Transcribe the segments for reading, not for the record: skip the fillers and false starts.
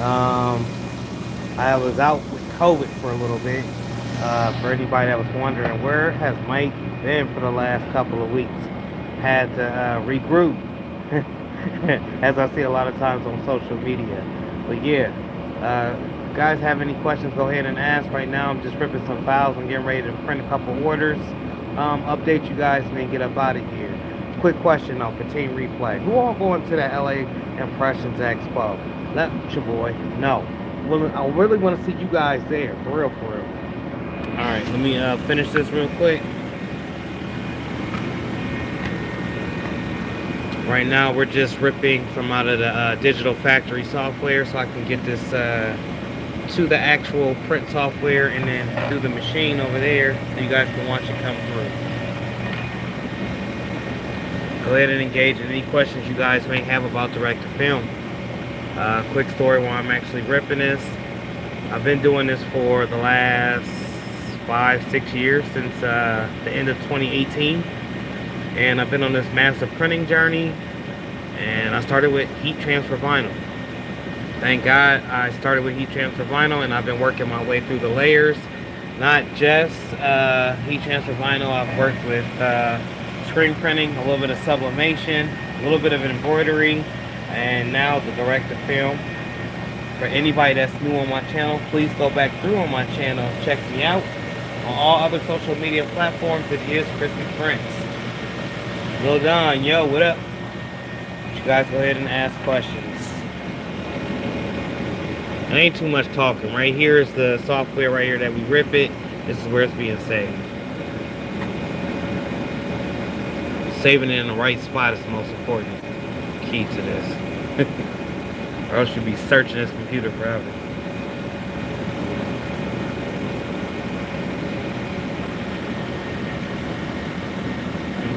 I was out with COVID for a little bit. For anybody that was wondering, where has Mike been for the last couple of weeks? Had to regroup, as I see a lot of times on social media. But yeah, guys have any questions, go ahead and ask. Right now, I'm just ripping some files. I'm getting ready to print a couple orders. Update you guys and then get up out of here. Quick question though, for Team Replay. Who all going to the LA Impressions Expo? Let your boy know. I really want to see you guys there, for real, for real. All right, let me finish this real quick. Right now, we're just ripping from out of the digital factory software so I can get this to the actual print software and then through the machine over there so you guys can watch it come through. Go ahead and engage in any questions you guys may have about direct-to-film. Quick story while I'm actually ripping this. I've been doing this for the last 5-6 years, since the end of 2018. And I've been on this massive printing journey. And I started with heat transfer vinyl. Thank God I started with heat transfer vinyl, and I've been working my way through the layers. Not just heat transfer vinyl, I've worked with screen printing, a little bit of sublimation, a little bit of embroidery, and now the direct-to-film. For anybody that's new on my channel, please go back through on my channel, check me out. On all other social media platforms, it is KRISPY PRINTZ. Lil Don, yo, what up? You guys go ahead and ask questions. It ain't too much talking. Right here is the software right here that we rip it. This is where it's being saved. Saving it in the right spot is the most important key to this. Or else you'll be searching this computer forever.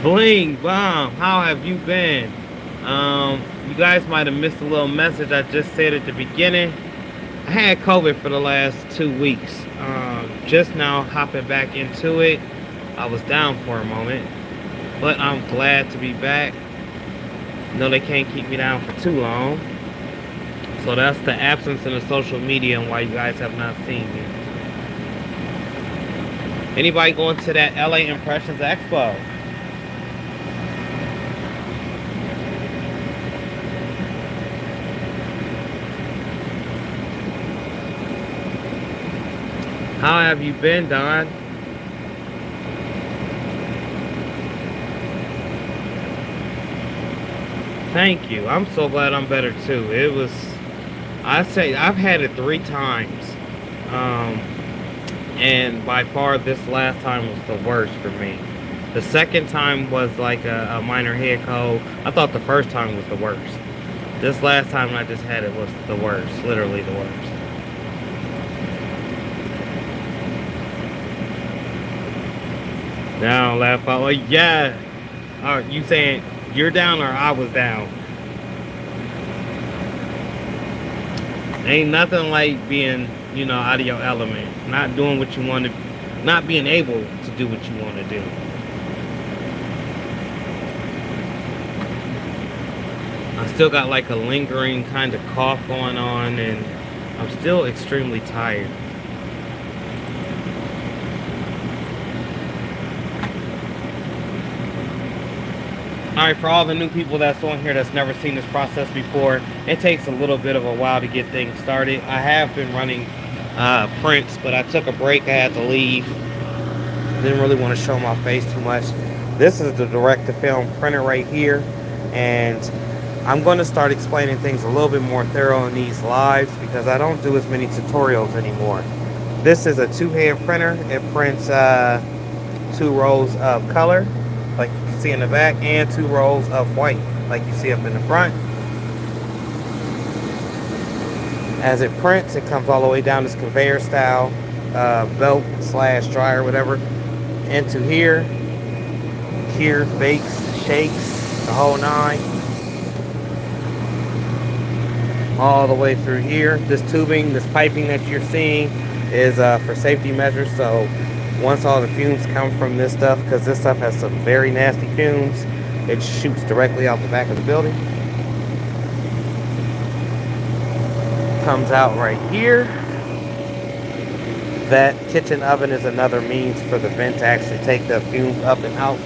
Bling Bomb, how have you been? You guys might have missed a little message I just said at the beginning. I had COVID for the last 2 weeks. Just now hopping back into it. I was down for a moment, but I'm glad to be back. No, they can't keep me down for too long. So that's the absence in the social media and why you guys have not seen me. Anybody going to that LA Impressions Expo? How have you been, Don? Thank you. I'm so glad I'm better too. It was, I say, I've had it 3 times. And by far this last time was the worst for me. The second time was like a minor head cold. I thought the first time was the worst. This last time I just had it was the worst. Literally the worst. Down, laugh out. Like, yeah. Are you saying you're down or I was down? Ain't nothing like being, you know, out of your element. Not doing what you want to, not being able to do what you want to do. I still got like a lingering kind of cough going on, and I'm still extremely tired. Alright, for all the new people that's on here that's never seen this process before, it takes a little bit of a while to get things started. I have been running prints, but I took a break. I had to leave. Didn't really want to show my face too much. This is the direct-to-film printer right here, and I'm going to start explaining things a little bit more thorough in these lives because I don't do as many tutorials anymore. This is a 2-head printer. It prints 2 rows of color, like you can see in the back, and 2 rows of white, like you see up in the front. As it prints, it comes all the way down this conveyor style belt slash dryer, whatever, into here. Here, bakes, shakes, the whole 9. All the way through here. This tubing, this piping that you're seeing is for safety measures. So once all the fumes come from this stuff, because this stuff has some very nasty fumes, it shoots directly out the back of the building. comes out right here. That kitchen oven is another means for the vent to actually take the fumes up and out.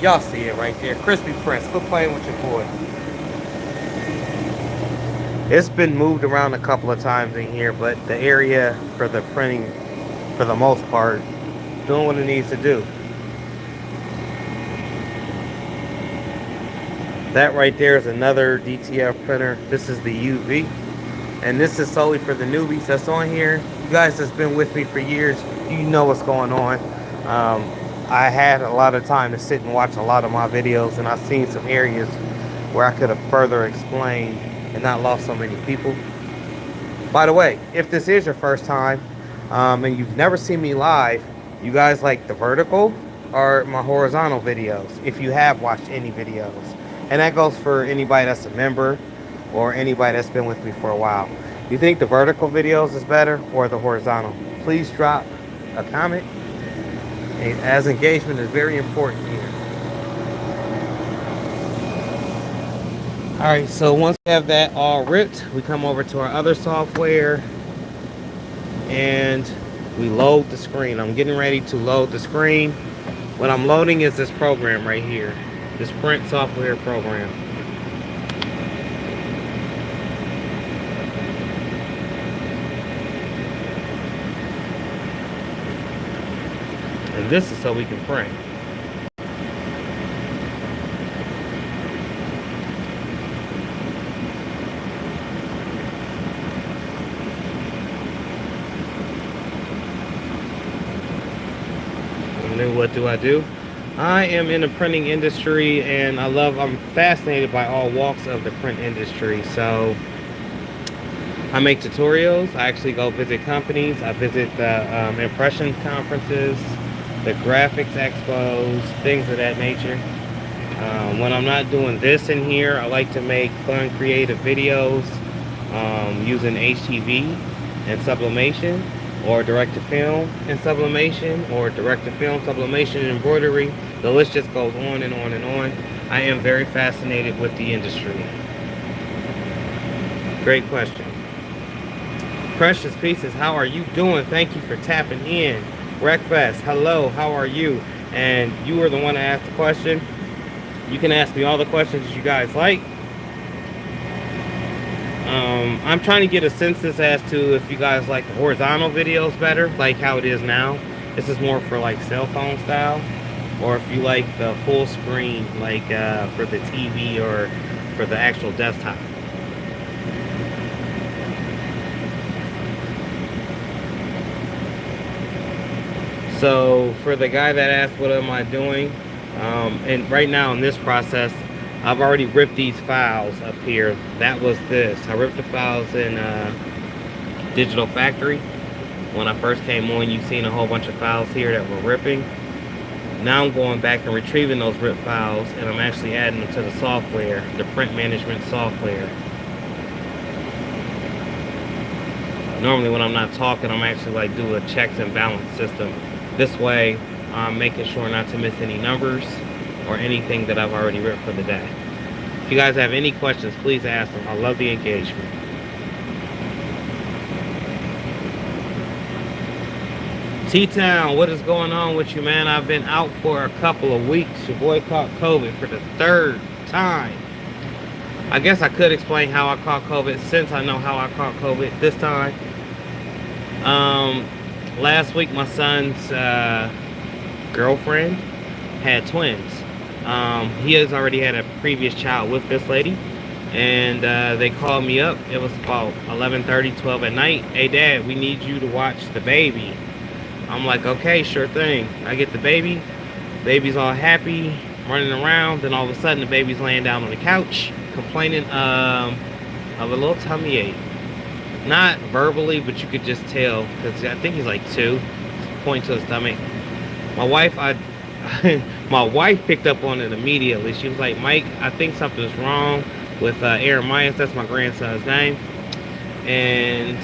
Y'all see it right there. Crispy Prince, quit playing with your boy. It's been moved around a couple of times in here, but the area for the printing, for the most part, doing what it needs to do. That right there is another DTF printer. This is the UV. And this is solely for the newbies that's on here. You guys that's been with me for years, you know what's going on. I had a lot of time to sit and watch a lot of my videos, and I've seen some areas where I could have further explained and not lost so many people. By the way, if this is your first time and you've never seen me live, you guys like the vertical or my horizontal videos, if you have watched any videos. And that goes for anybody that's a member or anybody that's been with me for a while. You think the vertical videos is better or the horizontal? Please drop a comment, as engagement is very important here. Alright, so once we have that all ripped, we come over to our other software and we load the screen. I'm getting ready to load the screen. What I'm loading is this program right here, this print software program. And this is so we can print. What do I do? I am in the printing industry, and I'm fascinated by all walks of the print industry. So I make tutorials. I actually go visit companies. I visit the impression conferences, the graphics expos, things of that nature. When I'm not doing this in here, I like to make fun, creative videos using HTV and sublimation, or direct-to-film and sublimation, or direct-to-film, sublimation, and embroidery. The list just goes on and on and on. I am very fascinated with the industry. Great question. Precious Pieces, how are you doing? Thank you for tapping in. Wreckfest, hello, how are you? And you were the one to ask the question. You can ask me all the questions you guys like. I'm trying to get a census as to if you guys like the horizontal videos better, like how it is now. This is more for like cell phone style, or if you like the full screen, like for the TV or for the actual desktop. So for the guy that asked what am I doing, and right now in this process, I've already ripped these files up here. That was this. I ripped the files in Digital Factory. When I first came on, you've seen a whole bunch of files here that were ripping. Now I'm going back and retrieving those ripped files, and I'm actually adding them to the software, the print management software. Normally when I'm not talking, I'm actually like do a checks and balance system. This way, I'm making sure not to miss any numbers or anything that I've already ripped for the day. If you guys have any questions, please ask them. I love the engagement. T-Town, what is going on with you, man? I've been out for a couple of weeks. Your boy caught COVID for the third time. I guess I could explain how I caught COVID since I know how I caught COVID this time. Last week, my son's girlfriend had twins. He has already had a previous child with this lady, and they called me up. It was about 11:30, 12 at night. Hey Dad, we need you to watch the baby. I'm like, okay, sure thing. I get the baby. Baby's all happy, running around. Then all of a sudden the baby's laying down on the couch complaining of a little tummy ache. Not verbally, but you could just tell, because I think he's like 2, pointing to his stomach. My wife my wife picked up on it immediately. She was like, Mike, I think something's wrong with Aaron Myers. That's my grandson's name. And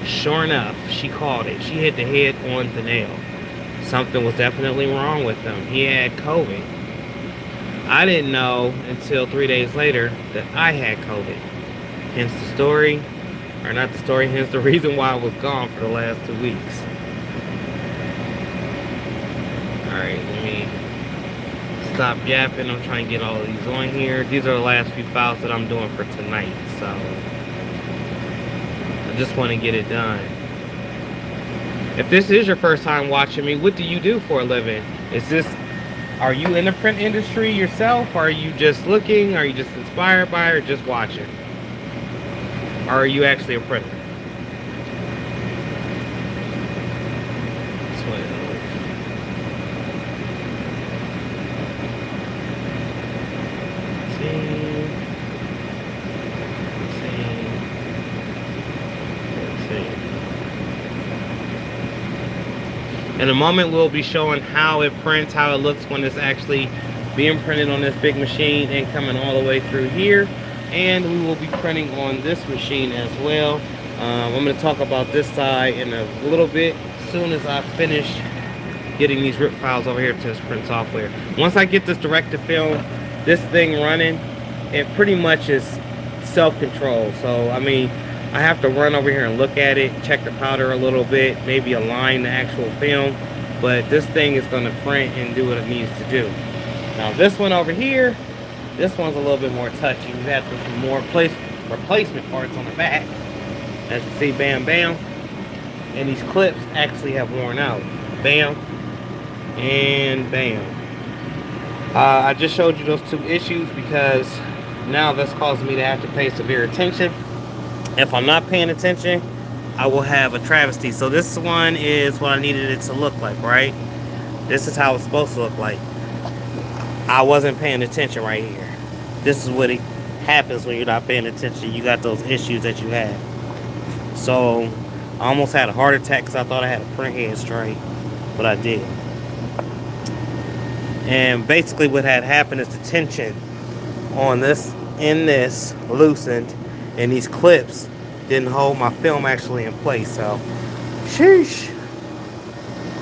sure enough, she called it. She hit the head on the nail. Something was definitely wrong with him. He had COVID. I didn't know until 3 days later that I had COVID. Hence the story. Or not the story, hence the reason why I was gone for the last 2 weeks. Alright, let me stop yapping. I'm trying to get all of these on here. These are the last few files that I'm doing for tonight, so I just want to get it done. If this is your first time watching me, what do you do for a living? Are you in the print industry yourself? Are you just looking? Are you just inspired by it, or just watching? Or are you actually a printer? 12. In a moment, we'll be showing how it prints, how it looks when it's actually being printed on this big machine and coming all the way through here. And we will be printing on this machine as well. I'm going to talk about this side in a little bit as soon as I finish getting these rip files over here to this print software. Once I get this direct-to-film, this thing running, it pretty much is self-control. So, I mean, I have to run over here and look at it, check the powder a little bit, maybe align the actual film, but this thing is going to print and do what it needs to do. Now this one over here, this one's a little bit more touchy. We've had some more replacement parts on the back. As you see, bam, bam. And these clips actually have worn out. Bam, and bam. I just showed you those 2 issues because now that's causing me to have to pay severe attention. If I'm not paying attention, I will have a travesty. So this one is what I needed it to look like, right? This is how it's supposed to look like. I wasn't paying attention right here. This is what it happens when you're not paying attention. You got those issues that you have. So I almost had a heart attack because I thought I had a print head straight, but I did. And basically what had happened is the tension on this loosened, and these clips didn't hold my film actually in place. So sheesh,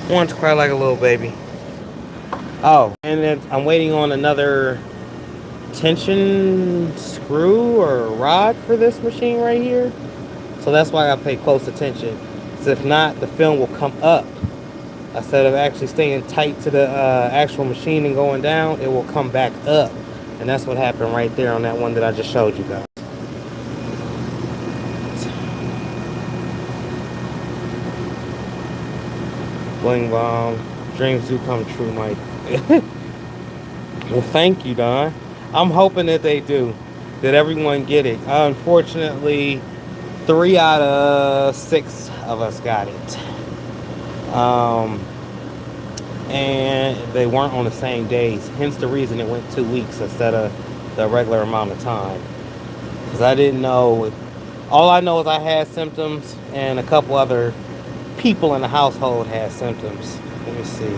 I wanted to cry like a little baby. Oh, and then I'm waiting on another tension screw or rod for this machine right here. So that's why I gotta pay close attention. Because if not, the film will come up. Instead of actually staying tight to the actual machine and going down, it will come back up. And that's what happened right there on that one that I just showed you guys. Bling bomb. Dreams do come true, Mike. Well, thank you, Don. I'm hoping that they do. That everyone get it. Unfortunately, 3 out of 6 of us got it. And they weren't on the same days. Hence the reason it went 2 weeks instead of the regular amount of time. Because I didn't know. All I know is I had symptoms and a couple other people in the household had symptoms. Let me see.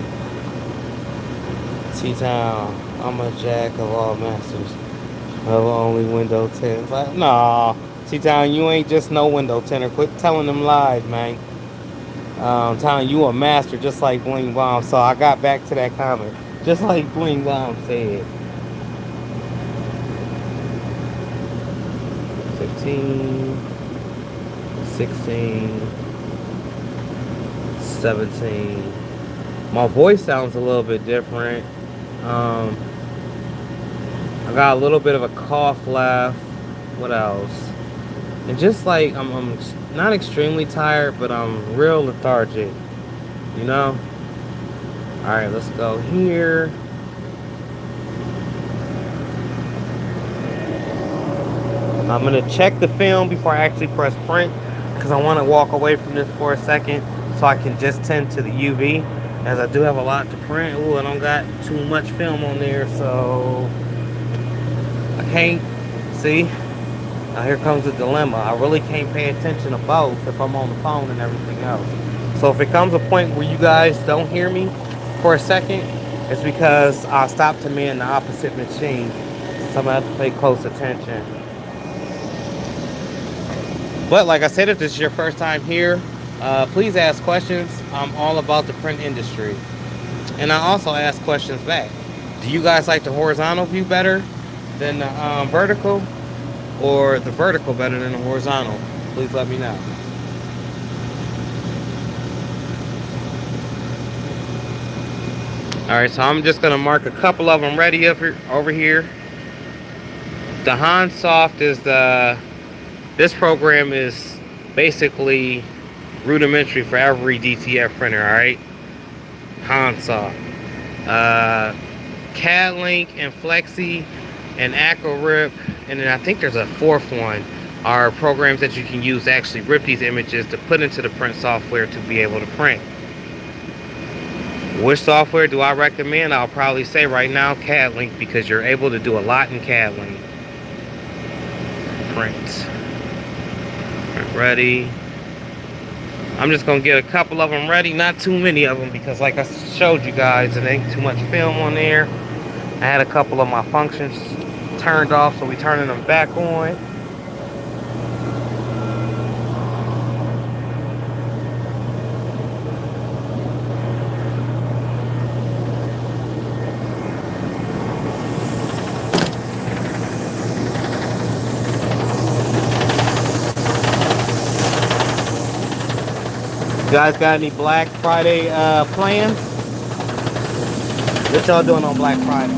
T-Town, I'm a jack of all masters. Of only window 10. Like, nah, T-Town, you ain't just no window 10er. Quit telling them lies, man. I'm telling you, a master just like Bling Bomb. So I got back to that comment. Just like Bling Bomb said. 15, 16, 17. My voice sounds a little bit different. I got a little bit of a cough left. What else? And just like I'm not extremely tired, but I'm real lethargic. You know? Alright, let's go here. I'm gonna check the film before I actually press print, because I want to walk away from this for a second so I can just tend to the UV, as I do have a lot to print. Ooh, I don't got too much film on there, so I can't see. Now here comes the dilemma. I really can't pay attention to both if I'm on the phone and everything else. So if it comes a point where you guys don't hear me for a second, it's because I stopped to man the opposite machine. So I'm gonna have to pay close attention. But like I said, if this is your first time here, please ask questions. I'm all about the print industry. And I also ask questions back. Do you guys like the horizontal view better than the vertical? Or the vertical better than the horizontal? please let me know. Alright, so I'm just going to mark a couple of them ready over here. The Hansoft is this program is basically rudimentary for every DTF printer, alright? Hansoft. CADLink and Flexi and AcroRip, and then I think there's a fourth one, are programs that you can use to actually rip these images to put into the print software to be able to print. Which software do I recommend? I'll probably say right now CADLink, because you're able to do a lot in CADLink. Print ready. I'm just gonna get a couple of them ready, not too many of them, because like I showed you guys, it ain't too much film on there. I had a couple of my functions turned off, so we turning them back on. You guys got any Black Friday plans? What y'all doing on Black Friday?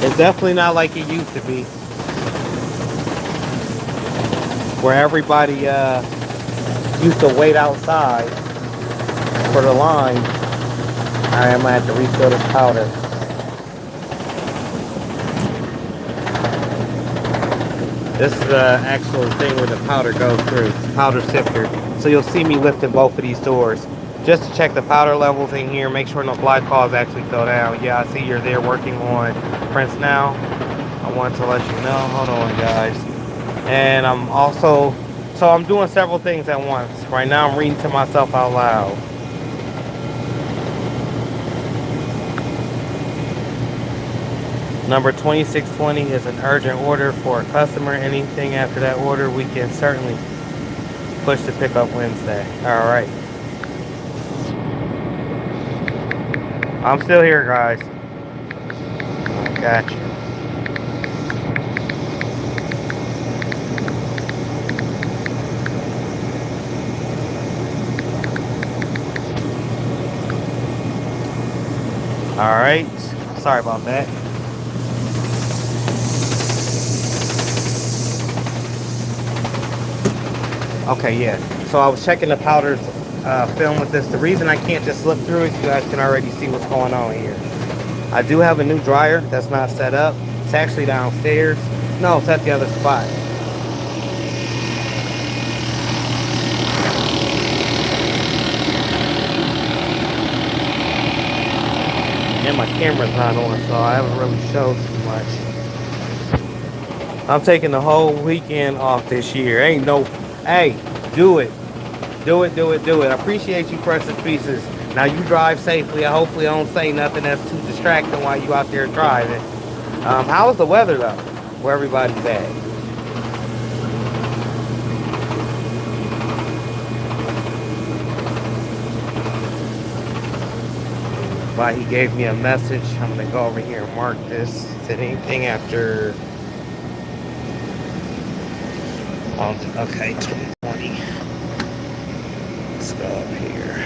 It's definitely not like it used to be, where everybody used to wait outside for the line. Alright, I'm gonna have to refill this powder. This is the actual thing where the powder goes through. It's a powder sifter. So you'll see me lifting both of these doors just to check the powder levels in here, make sure no glycols actually go down. Yeah, I see you're there working on PRINTZ now. I wanted to let you know. Hold on, guys. And I'm also, so I'm doing several things at once. Right now I'm reading to myself out loud. Number 2620 is an urgent order for a customer. Anything after that order, we can certainly push to pick up Wednesday. All right. I'm still here, guys. Gotcha. All right. Sorry about that. Okay, yeah. So I was checking the powders film with this. The reason I can't just slip through it, you guys can already see what's going on here. I do have a new dryer that's not set up. It's actually downstairs. No, it's at the other spot. And my camera's not on, so I haven't really showed too much. I'm taking the whole weekend off this year. Ain't no... Hey, do it. Do it, do it, do it. I appreciate you, Precious Pieces. Now you drive safely. Hopefully I don't say nothing that's too distracting while you out there driving. How's the weather though, where everybody's at? Why he gave me a message. I'm gonna go over here and mark this. Is it anything after... Okay, 2020. Let's go up here.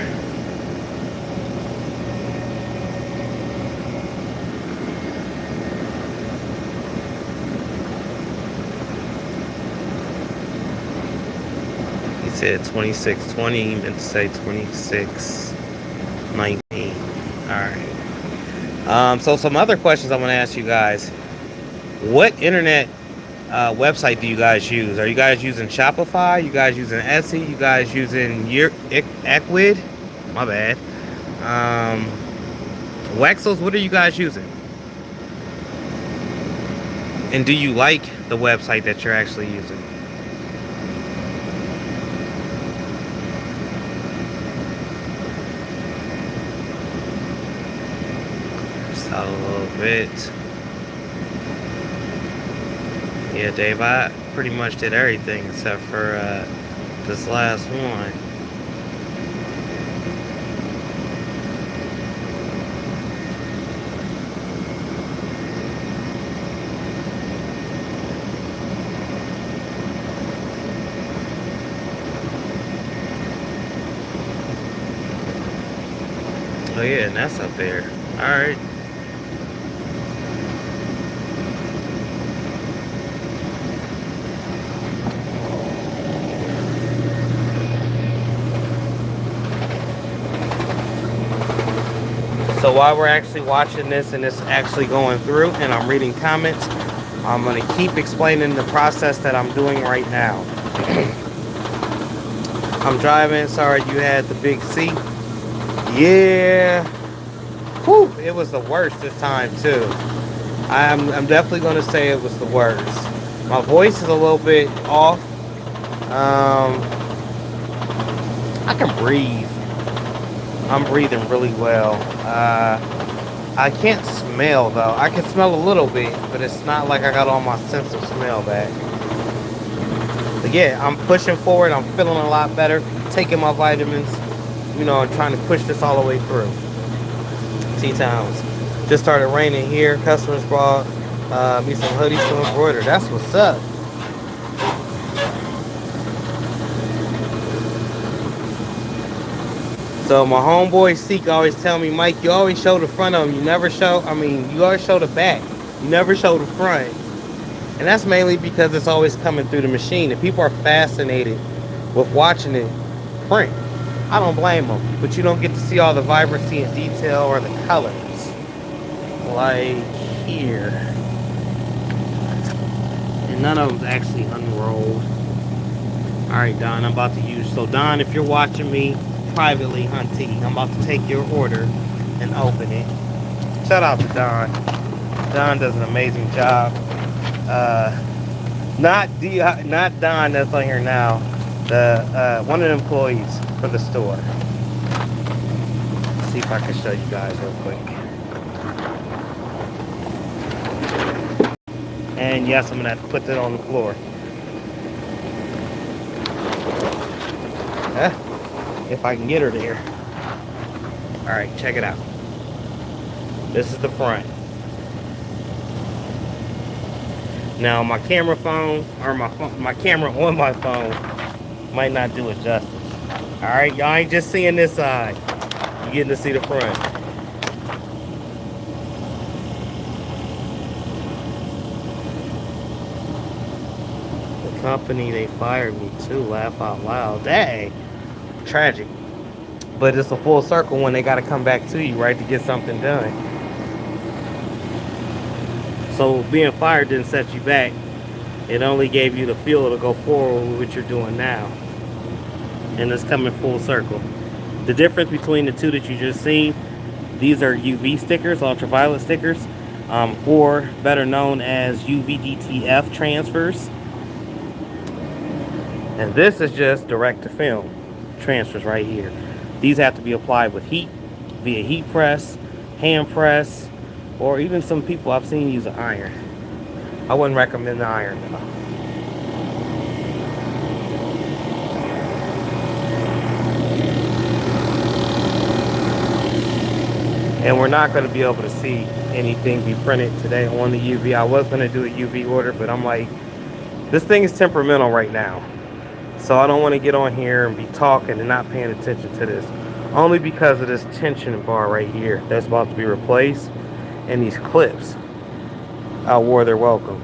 He said 2620. He meant to say 2619. Alright. So some other questions I want to ask you guys. What internet website do you guys use? Are you guys using Shopify? You guys using Etsy? You guys using Equid? My bad. Wexels? What are you guys using? And do you like the website that you're actually using? Just out a little bit. Yeah, Dave, I pretty much did everything except for this last one. Oh yeah, and that's up there. Alright. So while we're actually watching this and it's actually going through and I'm reading comments, I'm going to keep explaining the process that I'm doing right now. I'm driving. Sorry you had the big C. Yeah. Whew, it was the worst this time too. I'm definitely going to say it was the worst. My voice is a little bit off. I can breathe. I'm breathing really well. I can't smell though. I can smell a little bit, but it's not like I got all my sense of smell back. But yeah, I'm pushing forward. I'm feeling a lot better. Taking my vitamins, you know, and trying to push this all the way through. T-Towns. Just started raining here. Customers brought me some hoodies to embroider. That's what's up. So my homeboy Seek always tell me, Mike, you always show the front of them. You never show, you always show the back. You never show the front. And that's mainly because it's always coming through the machine. And people are fascinated with watching it print. I don't blame them. But you don't get to see all the vibrancy and detail or the colors. Like here. And none of them's actually unrolled. Alright, Don, I'm about to use. So Don, if you're watching me privately, hunty, I'm about to take your order and open it. Shout out to Don. Don does an amazing job. Not Don that's on here now. The one of the employees for the store. Let's see if I can show you guys real quick. And yes, I'm gonna have to put that on the floor. If I can get her there. Alright, check it out. This is the front. Now my camera phone, or my camera on my phone might not do it justice. Alright, y'all ain't just seeing this side. You're getting to see the front. The company, they fired me too, laugh out loud. Dang. Tragic. But it's a full circle when they got to come back to you, right, to get something done. So being fired didn't set you back. It only gave you the fuel to go forward with what you're doing now. And it's coming full circle. The difference between the two that you just seen, these are UV stickers, ultraviolet stickers, or better known as UVDTF transfers. And this is just direct to film transfers right here. These have to be applied with heat, via heat press, hand press, or even some people I've seen use an iron. I wouldn't recommend the iron though. And we're not going to be able to see anything be printed today on the UV. I was going to do a UV order, but I'm like, this thing is temperamental right now. So I don't want to get on here and be talking and not paying attention to this. Only because of this tension bar right here that's about to be replaced. And these clips outwore their welcome.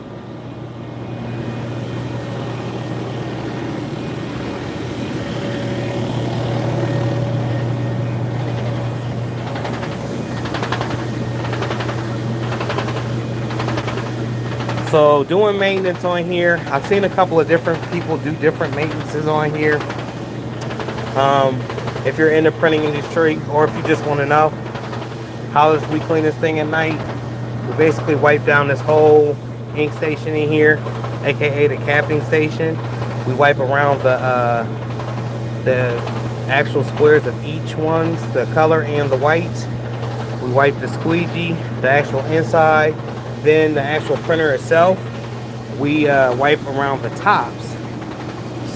So doing maintenance on here, I've seen a couple of different people do different maintenances on here. If you're into printing industry, or if you just want to know how we clean this thing at night, we basically wipe down this whole ink station in here, aka the capping station. We wipe around the actual squares of each one, the color and the white. We wipe the squeegee, the actual inside. Then the actual printer itself, we wipe around the tops.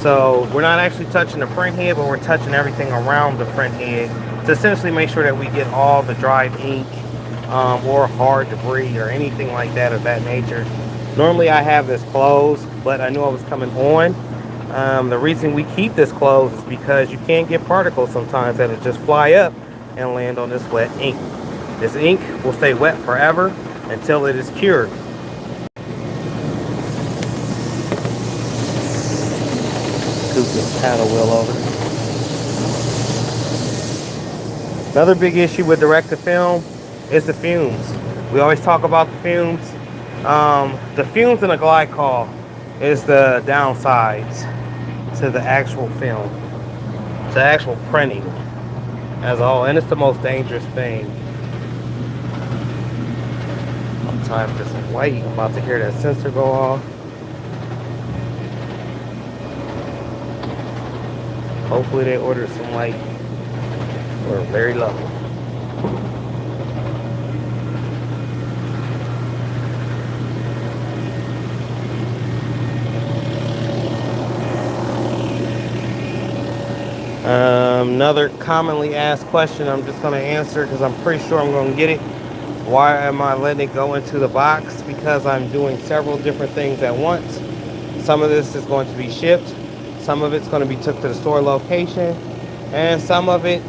So we're not actually touching the print head, but we're touching everything around the print head to essentially make sure that we get all the dried ink or hard debris or anything like that of that nature. Normally I have this closed, but I knew I was coming on. The reason we keep this closed is because you can't get particles sometimes that'll just fly up and land on this wet ink. This ink will stay wet forever until it is cured. Scoop this paddle wheel over. Another big issue with direct-to-film is the fumes. We always talk about the fumes. The fumes in a glycol is the downsides to the actual film, to actual printing as a whole, and it's the most dangerous thing. I'm time for some white. I'm about to hear that sensor go off. Hopefully they ordered some white. We're very low. Another commonly asked question I'm just going to answer because I'm pretty sure I'm going to get it. Why am I letting it go into the box? Because I'm doing several different things at once. Some of this is going to be shipped. Some of it's going to be took to the store location. And some of it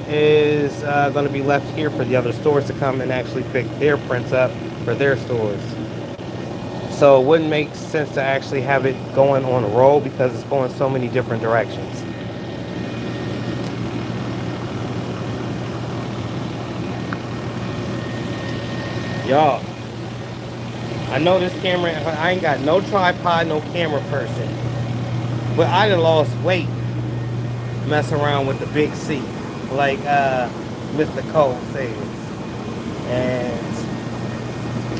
is going to be left here for the other stores to come and actually pick their prints up for their stores. So it wouldn't make sense to actually have it going on a roll because it's going so many different directions. Y'all, I know this camera, I ain't got no tripod, no camera person, but I done lost weight messing around with the big C, like Mr. Cole says. And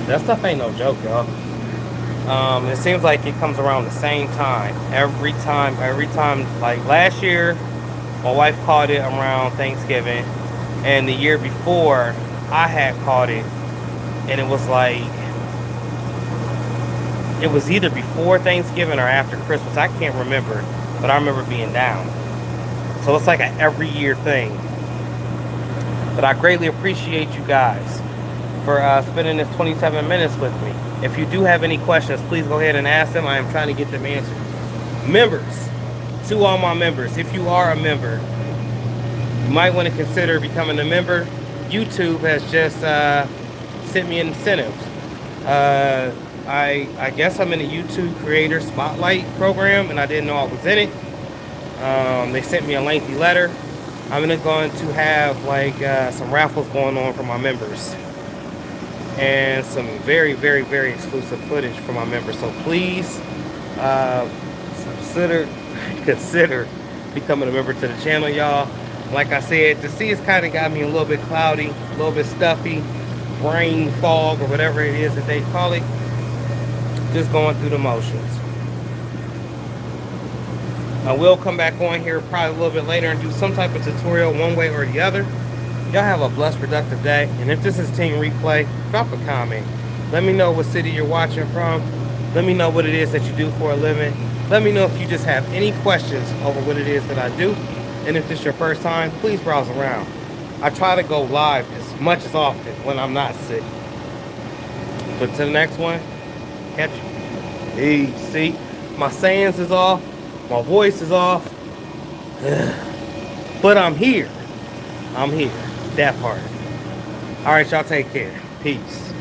that stuff ain't no joke, y'all. It seems like it comes around the same time, every time. Like last year, my wife caught it around Thanksgiving, and the year before, I had caught it. And it was like, it was either before Thanksgiving or after Christmas. I can't remember, but I remember being down. So it's like an every year thing. But I greatly appreciate you guys for spending this 27 minutes with me. If you do have any questions, please go ahead and ask them. I am trying to get them answered. Members, to all my members, if you are a member, you might want to consider becoming a member. YouTube has just sent me incentives. I guess I'm in a YouTube creator spotlight program and I didn't know I was in it. They sent me a lengthy letter. I'm going to have like some raffles going on for my members and some very, very, very exclusive footage for my members. So please consider becoming a member to the channel, y'all. Like I said, the sea has kind of got me a little bit cloudy, a little bit stuffy, brain fog or whatever it is that they call it. Just going through the motions. I will come back on here probably a little bit later and do some type of tutorial one way or the other. Y'all have a blessed, productive day. And if this is Team Replay, drop a comment. Let me know what city you're watching from. Let me know what it is that you do for a living. Let me know if you just have any questions over what it is that I do. And if this is your first time, please browse around. I try to go live as much as often when I'm not sick. But to the next one, catch you. Hey, see, my sayings is off, my voice is off, but I'm here. I'm here. That part. All right, y'all take care. Peace.